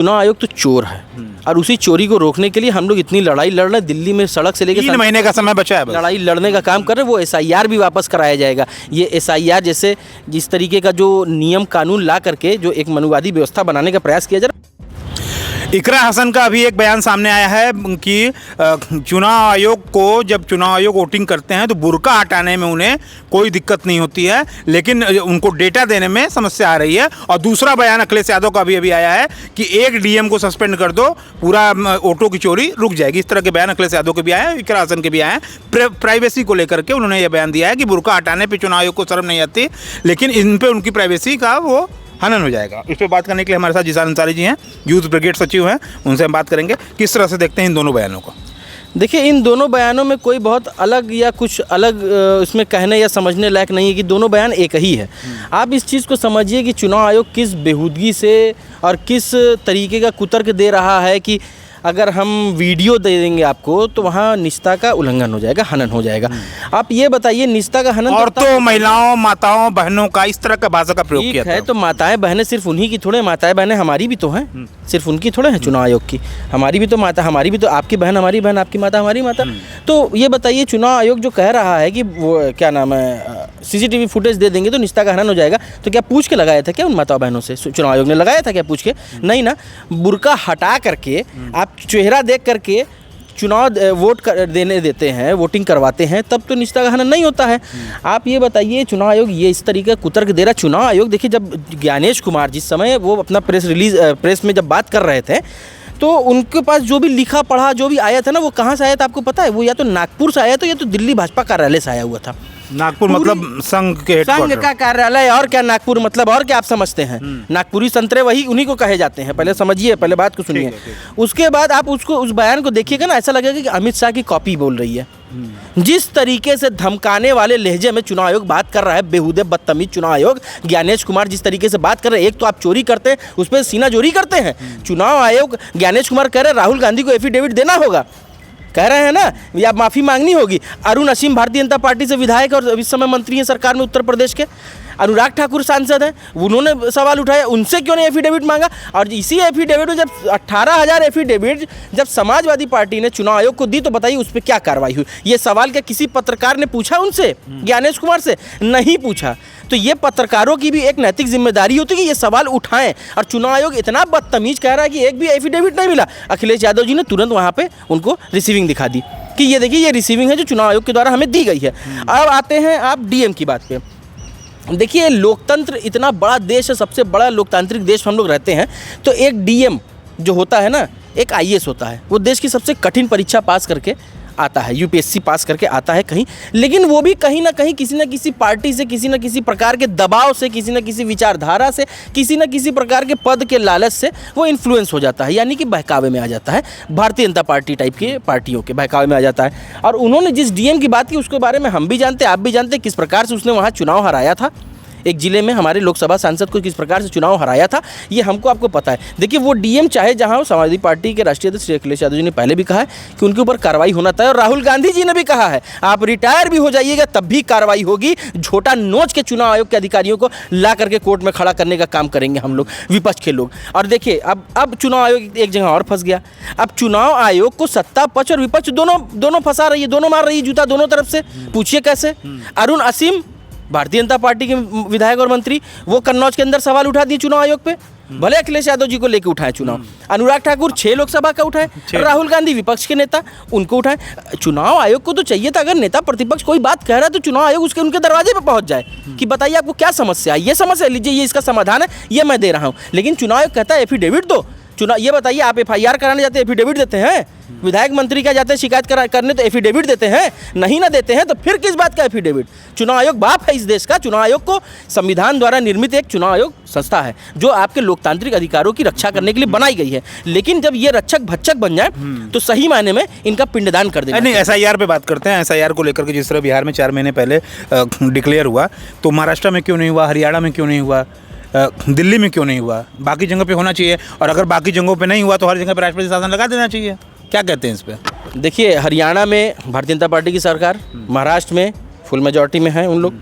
चुनाव आयोग तो चोर है और उसी चोरी को रोकने के लिए हम लोग इतनी लड़ाई लड़ रहे हैं। दिल्ली में सड़क से लेकर 3 महीने का समय बचा है बस। लड़ाई लड़ने का काम कर रहे हैं। वो एसआईआर भी वापस कराया जाएगा। ये एसआईआर जैसे जिस तरीके का जो नियम कानून ला करके जो एक मनुवादी व्यवस्था बनाने का प्रयास किया जा रहा है। इकरा हसन का अभी एक बयान सामने आया है कि चुनाव आयोग को, जब चुनाव आयोग वोटिंग करते हैं तो बुर्का हटाने में उन्हें कोई दिक्कत नहीं होती है, लेकिन उनको डेटा देने में समस्या आ रही है। और दूसरा बयान अखिलेश यादव का अभी आया है कि एक डीएम को सस्पेंड कर दो, पूरा वोटों की चोरी रुक जाएगी। इस तरह के बयान अखिलेश यादव के भी आए हैं, इकरा हसन के भी आए हैं। प्राइवेसी को लेकर के उन्होंने यह बयान दिया है कि बुर्का हटाने पर चुनाव आयोग को शर्म नहीं आती, लेकिन इन पर उनकी प्राइवेसी का वो हनन हो जाएगा। इस पर बात करने के लिए हमारे साथ जिसान अंसारी जी हैं, यूथ ब्रिगेड सचिव हैं, उनसे हम बात करेंगे। किस तरह से देखते हैं इन दोनों बयानों को? देखिए, इन दोनों बयानों में कोई बहुत अलग या कुछ अलग इसमें कहने या समझने लायक नहीं है कि दोनों बयान एक ही है। आप इस चीज़ को समझिए कि चुनाव आयोग किस बेहूदगी से और किस तरीके का कुतर्क दे रहा है कि अगर हम वीडियो दे देंगे आपको तो वहाँ निजता का उल्लंघन हो जाएगा, हनन हो जाएगा। आप ये बताइए, निजता का हनन औरतों, महिलाओं, माताओं, बहनों का इस तरह का भाषा का प्रयोग किया है। तो माताएं बहनें सिर्फ उन्हीं की थोड़े, माताएं बहनें हमारी भी तो हैं, सिर्फ उनकी थोड़े हैं चुनाव आयोग की। हमारी भी तो माता, हमारी भी तो, आपकी बहन हमारी बहन, आपकी माता हमारी माता। तो ये बताइए, चुनाव आयोग जो कह रहा है कि वो क्या नाम है, सीसीटीवी फुटेज दे देंगे तो निजता का हनन हो जाएगा, तो क्या पूछ के लगाया था क्या उन माता बहनों से? चुनाव आयोग ने लगाया था क्या पूछ के? नहीं ना। बुर्का हटा करके आप चेहरा देख करके चुनाव वोट देने देते हैं, वोटिंग करवाते हैं, तब तो निजता का हनन नहीं होता है। आप ये बताइए, चुनाव आयोग ये इस तरीके का कुतर्क दे रहा है। चुनाव आयोग देखिए, जब ज्ञानेश कुमार जिस समय वो अपना प्रेस में जब बात कर रहे थे तो उनके पास जो भी लिखा पढ़ा जो भी आया था ना, वो कहाँ से आया था आपको पता है? वो या तो नागपुर से आया था या तो दिल्ली भाजपा कार्यालय से आया हुआ था। नागपुर मतलब संघ के संघ का कार्यालय, और क्या नागपुर मतलब, और क्या आप समझते हैं? नागपुरी संतरे वही उन्हीं को कहे जाते हैं। पहले समझिए, पहले बात को सुनिए, उसके बाद आप उसको उस बयान को देखिएगा ना, ऐसा लगेगा कि अमित शाह की कॉपी बोल रही है। जिस तरीके से धमकाने वाले लहजे में चुनाव आयोग बात कर रहा है, बेहूदे बदतमीज चुनाव आयोग, ज्ञानेश कुमार जिस तरीके से बात कर रहे हैं, एक तो आप चोरी करते हैं, उस पर सीना जोरी करते हैं। चुनाव आयोग, ज्ञानेश कुमार कह रहे हैं राहुल गांधी को एफिडेविट देना होगा, कह रहे हैं ना, या माफ़ी मांगनी होगी। अरुण असीम भारतीय जनता पार्टी से विधायक और इस समय मंत्री हैं सरकार में उत्तर प्रदेश के। अनुराग ठाकुर सांसद हैं, उन्होंने सवाल उठाया, उनसे क्यों नहीं एफिडेविट मांगा? और इसी एफिडेविट में जब 18,000 एफिडेविट जब समाजवादी पार्टी ने चुनाव आयोग को दी, तो बताइए उस पर क्या कार्रवाई हुई? ये सवाल क्या किसी पत्रकार ने पूछा उनसे, ज्ञानेश कुमार से? नहीं पूछा। तो ये पत्रकारों की भी एक नैतिक जिम्मेदारी होती है कि ये सवाल उठाएं। और चुनाव आयोग इतना बदतमीज कह रहा है कि एक भी एफिडेविट नहीं मिला। अखिलेश यादव जी ने तुरंत वहाँ पे उनको रिसीविंग दिखा दी कि ये देखिए, ये रिसीविंग है जो चुनाव आयोग के द्वारा हमें दी गई है। अब आते हैं आप डीएम की बात पे। देखिए, लोकतंत्र इतना बड़ा देश है, सबसे बड़ा लोकतांत्रिक देश हम लोग रहते हैं, तो एक डीएम जो होता है ना, एक आईएएस होता है, वो देश की सबसे कठिन परीक्षा पास करके आता है, यूपीएससी पास करके आता है कहीं, लेकिन वो भी कहीं ना कहीं किसी न किसी पार्टी से, किसी न किसी प्रकार के दबाव से, किसी न किसी विचारधारा से, किसी न किसी प्रकार के पद के लालच से वो इन्फ्लुएंस हो जाता है, यानी कि बहकावे में आ जाता है। भारतीय जनता पार्टी टाइप के पार्टियों के बहकावे में आ जाता है। और उन्होंने जिस डीएम की बात की उसके बारे में हम भी जानते हैं, आप भी जानते हैं, किस प्रकार से उसने वहाँ चुनाव हराया था। एक जिले में हमारे लोकसभा सांसद को किस प्रकार से चुनाव हराया था, ये हमको आपको पता है। देखिए, वो डीएम चाहे जहां, समाजवादी पार्टी के राष्ट्रीय अध्यक्ष श्री अखिलेश यादव जी ने पहले भी कहा है कि उनके ऊपर कार्रवाई होना था, और राहुल गांधी जी ने भी कहा है आप रिटायर भी हो जाइएगा तब भी कार्रवाई होगी। झोटा नोच के चुनाव आयोग के अधिकारियों को ला करके कोर्ट में खड़ा करने का काम करेंगे हम लोग, विपक्ष के लोग। और देखिए, अब चुनाव आयोग एक जगह और फंस गया। अब चुनाव आयोग को सत्ता पक्ष और विपक्ष दोनों फंसा रही है, दोनों मार रही है जूता दोनों तरफ से। पूछिए कैसे? अरुण असीम भारतीय जनता पार्टी के विधायक और मंत्री, वो कन्नौज के अंदर सवाल उठा दिए चुनाव आयोग पे, भले अखिलेश यादव जी को लेकर उठाए चुनाव। अनुराग ठाकुर 6 लोकसभा का उठाए, राहुल गांधी विपक्ष के नेता, उनको उठाए। चुनाव आयोग को तो चाहिए था, अगर नेता प्रतिपक्ष कोई बात कह रहा है तो चुनाव आयोग उनके दरवाजे पे पहुंच जाए कि बताइए आपको क्या समस्या है, ये समस्या लीजिए, ये इसका समाधान है, ये मैं दे रहा हूँ। लेकिन चुनाव आयोग कहता है एफिडेविट दो। चुनाव, ये बताइए, आप एफआईआर कराने जाते हैं एफिडेविट देते हैं? विधायक मंत्री क्या जाते हैं शिकायत करने तो एफिडेविट देते हैं? नहीं ना देते हैं, तो फिर किस बात का एफिडेविट? चुनाव आयोग बाप है इस देश का। चुनाव आयोग को संविधान द्वारा निर्मित एक चुनाव आयोग संस्था है जो आपके लोकतांत्रिक अधिकारों की रक्षा करने के लिए बनाई गई है। लेकिन जब ये रक्षक भक्षक बन जाए तो सही मायने में इनका पिंडदान कर देना। नहीं, एसआईआर पे बात करते हैं। एसआईआर को लेकर के जिस तरह बिहार में 4 महीने पहले डिक्लेयर हुआ, तो महाराष्ट्र में क्यों नहीं हुआ, हरियाणा में क्यों नहीं हुआ, दिल्ली में क्यों नहीं हुआ? बाकी जगहों पे होना चाहिए, और अगर बाकी जगहों पे नहीं हुआ तो हर जगह पे राष्ट्रपति शासन लगा देना चाहिए। क्या कहते हैं इस पे? देखिए, हरियाणा में भारतीय जनता पार्टी की सरकार, महाराष्ट्र में फुल मेजॉरिटी में है उन लोग,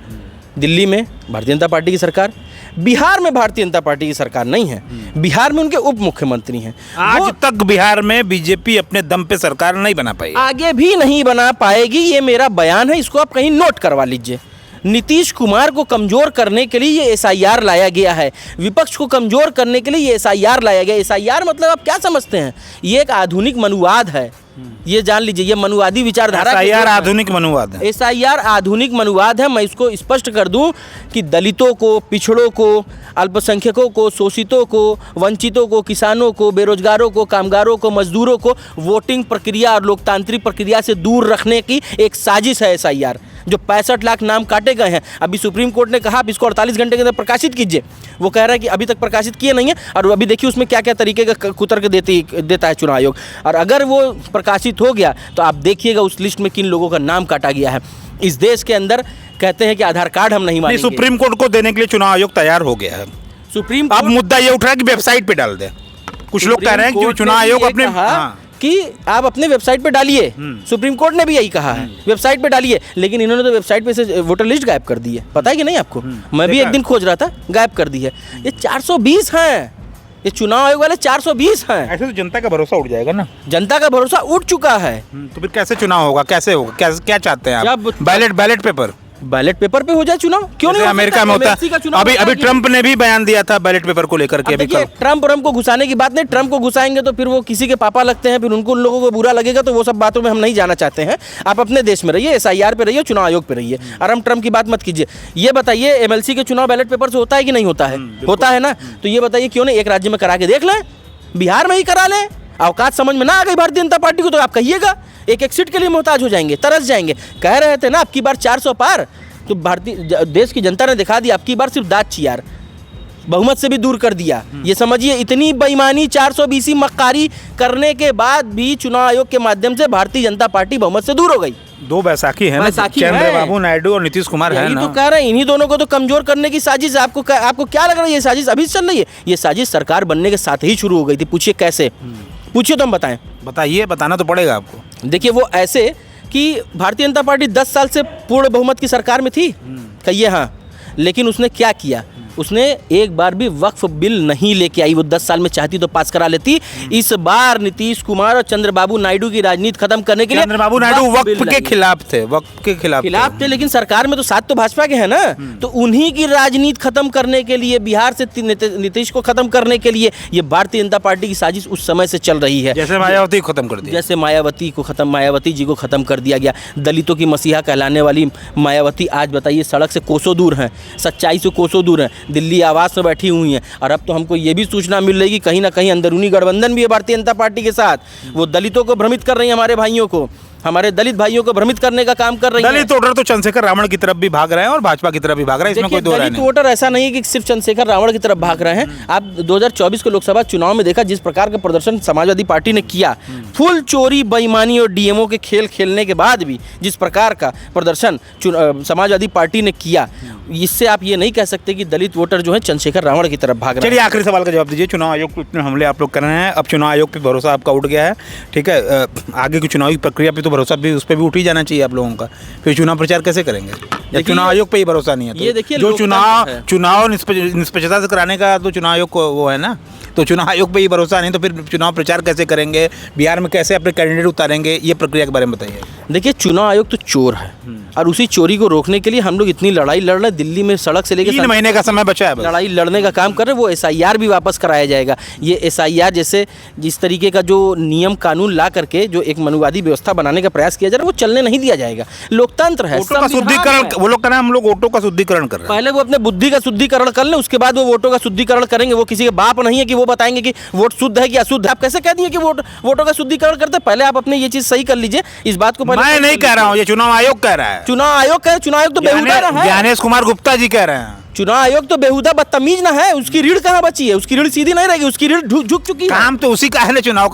दिल्ली में भारतीय जनता पार्टी की सरकार। बिहार में भारतीय जनता पार्टी की सरकार नहीं है, बिहार में उनके उप मुख्यमंत्री हैं। आज तक बिहार में बीजेपी अपने दम पे सरकार नहीं बना पाई, आगे भी नहीं बना पाएगी, ये मेरा बयान है, इसको आप कहीं नोट करवा लीजिए। नीतीश कुमार को कमजोर करने के लिए ये एसआईआर लाया गया है, विपक्ष को कमजोर करने के लिए ये एसआईआर लाया गया। एसआईआर मतलब आप क्या समझते हैं? ये एक आधुनिक मनुवाद है, ये जान लीजिए, ये मनुवादी विचारधारा। एसआईआर आधुनिक मनुवाद है। एसआईआर आधुनिक मनुवाद है। मैं इसको स्पष्ट कर दूं कि दलितों को, पिछड़ों को, अल्पसंख्यकों को, शोषितों को, वंचितों को, किसानों को, बेरोजगारों को, कामगारों को, मजदूरों को वोटिंग प्रक्रिया और लोकतांत्रिक प्रक्रिया से दूर रखने की एक साजिश है एसआईआर। जो 65 लाख नाम काटे गए हैं, अभी सुप्रीम कोर्ट ने कहा आप इसको 48 घंटे के अंदर प्रकाशित कीजिए। वो कह रहा है कि अभी तक प्रकाशित किए नहीं है, और अभी देखिए उसमें क्या क्या तरीके का कुतर्क देता है चुनाव आयोग। और अगर वो प्रकाशित हो गया तो आप देखिएगा उस लिस्ट में किन लोगों का नाम काटा गया है। इस देश के अंदर कहते हैं कि आधार कार्ड हम नहीं मानेंगे। सुप्रीम कोर्ट को देने के लिए चुनाव आयोग तैयार हो गया है। सुप्रीम अब मुद्दा ये उठ रहा है कि वेबसाइट पे डाल दे। कुछ लोग कह रहे हैं कि चुनाव आयोग अपने कि आप अपने वेबसाइट पे डालिए। सुप्रीम कोर्ट ने भी यही कहा है, वेबसाइट पे डालिए, लेकिन इन्होंने तो वेबसाइट पे से वोटर लिस्ट गायब कर दी है। पता है कि नहीं आपको? मैं भी एक दिन खोज रहा था, गायब कर दी है। ये 420 हैं, ये चुनाव आयोग वाले 420 हैं। ऐसे तो जनता का भरोसा उठ जाएगा ना। जनता का भरोसा उठ चुका है। तो फिर कैसे चुनाव होगा, कैसे होगा, क्या चाहते हैं आप? बैलेट पेपर पे हो जाए चुनाव, क्यों नहीं? अमेरिका में होता है। अभी ट्रंप ने भी बयान दिया था बैलेट पेपर को लेकर के। ट्रंप को घुसाने की बात नहीं, ट्रंप को घुसाएंगे तो फिर वो किसी के पापा लगते हैं, फिर उनको उन लोगों को बुरा लगेगा, तो वो सब बातों में हम नहीं जाना चाहते हैं। आप अपने देश में रहिए, एसआईआर पे रहिए, चुनाव आयोग पे रहिए, और हम ट्रंप की बात मत कीजिए। ये बताइए एमएलसी के चुनाव बैलेट पेपर से होता है कि नहीं होता है? होता है ना। तो ये बताइए क्यों नहीं एक राज्य में करा के देख लें, बिहार में ही करा लें। औकात समझ में ना आ गई भारतीय जनता पार्टी को तो आप कहिएगा, एक एक सीट के लिए मोहताज हो जाएंगे, तरस जाएंगे। कह रहे थे ना अब की बार 400 पार, तो भारतीय देश की जनता ने दिखा दिया, अब की बार सिर्फ दांत यार बहुमत से भी दूर कर दिया। ये समझिए इतनी बेईमानी 420 मक्कारी करने के बाद भी चुनाव आयोग के माध्यम से भारतीय जनता पार्टी बहुमत से दूर हो गई। दो बैसाखी है ना, चंद्रबाबू नायडू और नीतीश कुमार है ना। तो कह रहे हैं इन्हीं दोनों को तो कमजोर करने की साजिश। आपको क्या लग रहा है ये साजिश अभी चल रही है? ये साजिश सरकार बनने के साथ ही शुरू हो गई थी। पूछिए कैसे, पूछिए तो हम बताएं। बताइए, बताना तो पड़ेगा आपको। देखिए वो ऐसे कि भारतीय जनता पार्टी 10 साल से पूर्ण बहुमत की सरकार में थी, कहिए हाँ, लेकिन उसने क्या किया? उसने एक बार भी वक्फ बिल नहीं लेके आई। वो 10 साल में चाहती तो पास करा लेती। इस बार नीतीश कुमार और चंद्रबाबू नायडू की राजनीति खत्म करने के लिए चंद्रबाबू नायडू वक्फ के खिलाफ थे, वक्फ के खिलाफ थे, लेकिन सरकार में तो साथ तो भाजपा के हैं ना। तो उन्हीं की राजनीति खत्म करने के लिए, बिहार से नीतीश को खत्म करने के लिए ये भारतीय जनता पार्टी की साजिश उस समय से चल रही है। जैसे मायावती को खत्म कर दिया, जैसे मायावती जी को खत्म कर दिया गया। दलितों की मसीहा कहलाने वाली मायावती आज बताइए सड़क से कोसों दूर हैं, सच्चाई से कोसों दूर हैं, दिल्ली आवास में बैठी हुई हैं। और अब तो हमको ये भी सूचना मिल रही है कि कहीं ना कहीं अंदरूनी गठबंधन भी है भारतीय जनता पार्टी के साथ। वो दलितों को भ्रमित कर रही है, हमारे भाइयों को, हमारे दलित भाइयों को भ्रमित करने का काम कर रही है। दलित वोटर तो चंद्रशेखर रावण की तरफ भी भाग रहे हैं और भाजपा की तरफ भी भाग रहे हैं, इसमें कोई दो राय नहीं। दलित वोटर ऐसा नहीं है कि सिर्फ चंद्रशेखर रावण की तरफ भाग रहे हैं। आप 2024 के लोकसभा चुनाव में देखा जिस प्रकार का प्रदर्शन समाजवादी पार्टी ने किया, फुल चोरी, बेईमानी और डीएमओ के खेल खेलने के बाद भी जिस प्रकार का प्रदर्शन समाजवादी पार्टी ने किया, इससे आप ये नहीं कह सकते कि दलित वोटर जो है चंद्रशेखर रावण की तरफ भाग रहे हैं। चलिए आखिरी सवाल का जवाब दीजिए। चुनाव आयोग पे इतने हमले आप लोग कर रहे हैं, अब चुनाव आयोग पे भरोसा आपका उठ गया है, ठीक है, आगे की चुनावी प्रक्रिया पे तो भरोसा भी, उस पर भी उठ ही जाना चाहिए आप लोगों का। फिर चुनाव प्रचार कैसे करेंगे जब चुनाव आयोग पे ही भरोसा नहीं है? तो ये देखिए जो चुनाव निष्पक्षता से कराने का तो चुनाव आयोग को वो है ना, तो चुनाव आयोग पे ही भरोसा नहीं तो फिर चुनाव प्रचार कैसे करेंगे, बिहार में कैसे अपने कैंडिडेट उतारेंगे, ये प्रक्रिया के बारे में बताइए। देखिए चुनाव आयोग तो चोर है, और उसी चोरी को रोकने के लिए हम लोग इतनी लड़ाई लड़ रहे हैं। दिल्ली में सड़क से लेकर 3 महीने का समय बचा है, लड़ाई लड़ने का काम कर रहे हैं। वो एसआईआर भी वापस कराया जाएगा। ये एसआईआर जैसे जिस तरीके का जो नियम कानून ला करके जो एक मनुवादी व्यवस्था बनाने का प्रयास किया जा रहा है, वो चलने नहीं दिया जाएगा। लोकतंत्र है, वोटों का शुद्धिकरण, वो लोग कर रहे हैं, हम लोग वोटों का शुद्धिकरण कर रहे हैं। पहले वो अपने बुद्धि का शुद्धिकरण कर लें, उसके बाद वो वोटों का शुद्धिकरण करेंगे। वो किसी के बाप नहीं है कि वो बताएंगे कि वोट शुद्ध है कि अशुद्ध है। आप कैसे कह दिए कि वोटों का शुद्धिकरण करते? पहले आप अपने ये चीज सही कर लीजिए। इस बात को मैं नहीं कह रहा हूँ, ये चुनाव आयोग कह रहा है। चुनाव आयोग तो बेहुदा है। ज्ञानेश कुमार गुप्ता जी कह रहे हैं। चुनाव आयोग तो बेहुदा बदतमीज ना है। उसकी रीढ़ कहाँ बची है? उसकी रीढ़ सीधी नहीं रहेगी, उसकी रीढ़ झुक चुकी है। काम तो उसी का है ना, चुनाव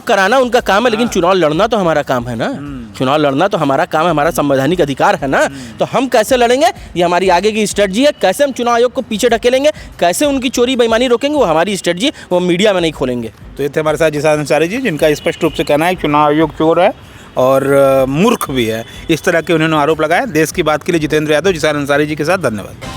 कराना उनका काम है, लेकिन चुनाव लड़ना तो हमारा काम है ना। चुनाव लड़ना तो हमारा काम है, हमारा संवैधानिक अधिकार है ना। तो हम कैसे लड़ेंगे, ये हमारी आगे की स्ट्रेटजी है। कैसे हम चुनाव आयोग को पीछे ढकेलेंगे, कैसे उनकी चोरी बेईमानी रोकेंगे, वो हमारी स्ट्रेटजी है, वो मीडिया में नहीं खोलेंगे। तो ये थे हमारे साथ जिशान अंसारी जी, जिनका स्पष्ट रूप से कहना है चुनाव आयोग चोर है और मूर्ख भी है। इस तरह के उन्होंने आरोप लगाया। देश की बात के लिए जितेंद्र यादव, जिशान अंसारी जी के साथ धन्यवाद।